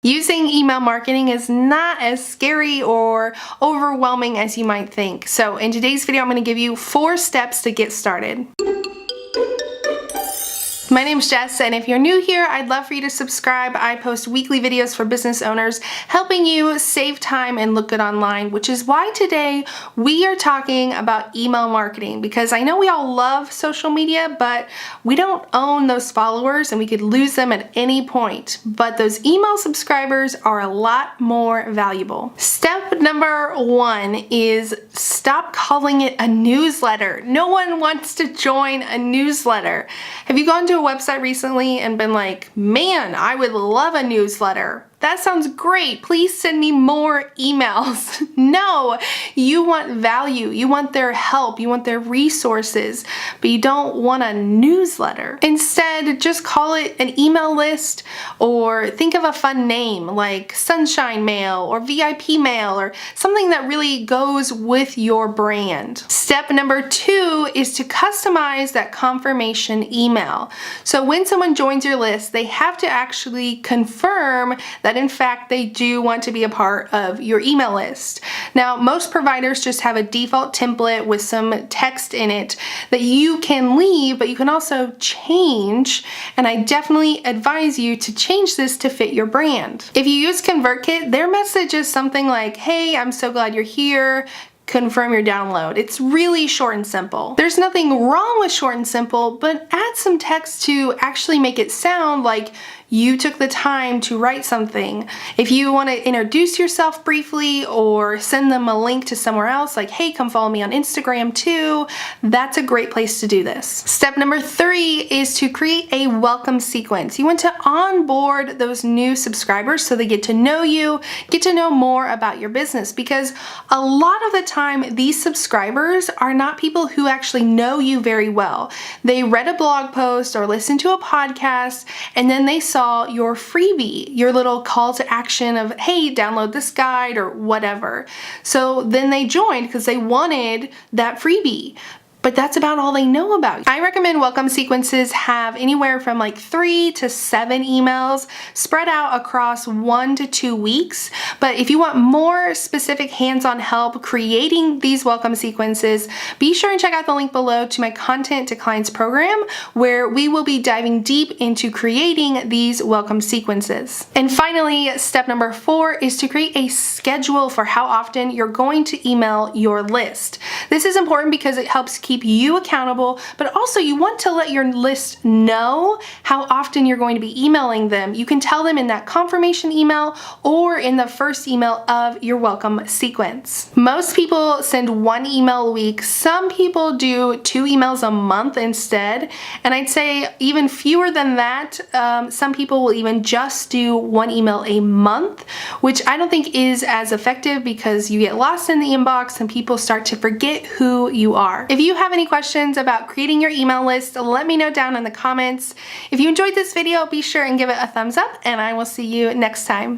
Using email marketing is not as scary or overwhelming as you might think. So in today's video, I'm going to give you 4 steps to get started. My name's Jess, and if you're new here, I'd love for you to subscribe. I post weekly videos for business owners, helping you save time and look good online, which is why today we are talking about email marketing, because I know we all love social media, but we don't own those followers and we could lose them at any point. But those email subscribers are a lot more valuable. Step number 1 is stop calling it a newsletter. No one wants to join a newsletter. Have you gone to a website recently and been like, man, I would love a newsletter? That sounds great. Please send me more emails. No, you want value. You want their help. You want their resources, but you don't want a newsletter. Instead, just call it an email list, or think of a fun name like Sunshine Mail or VIP Mail or something that really goes with your brand. Step number 2 is to customize that confirmation email. So when someone joins your list, they have to actually confirm that in fact they do want to be a part of your email list. Now, most providers just have a default template with some text in it that you can leave, but you can also change, and I definitely advise you to change this to fit your brand. If you use ConvertKit, their message is something like, hey, I'm so glad you're here. Confirm your download. It's really short and simple. There's nothing wrong with short and simple, but add some text to actually make it sound like you took the time to write something. If you want to introduce yourself briefly or send them a link to somewhere else, like, hey, come follow me on Instagram too, that's a great place to do this. Step number 3 is to create a welcome sequence. You want to onboard those new subscribers so they get to know you, get to know more about your business, because a lot of the time these subscribers are not people who actually know you very well. They read a blog post or listened to a podcast, and then they saw your freebie, your little call to action of, hey, download this guide or whatever. So then they joined because they wanted that freebie. But that's about all they know about you. I recommend welcome sequences have anywhere from like 3 to 7 emails spread out across 1 to 2 weeks. But if you want more specific hands-on help creating these welcome sequences, be sure and check out the link below to my Content to Clients program, where we will be diving deep into creating these welcome sequences. And finally, step number 4 is to create a schedule for how often you're going to email your list. This is important because it helps keep you accountable, but also you want to let your list know how often you're going to be emailing them. You can tell them in that confirmation email or in the first email of your welcome sequence. Most people send 1 email a week. Some people do 2 emails a month instead, and I'd say even fewer than that. Some people will even just do 1 email a month, which I don't think is as effective because you get lost in the inbox and people start to forget who you are. If you have any questions about creating your email list, let me know down in the comments. If you enjoyed this video, be sure and give it a thumbs up, and I will see you next time.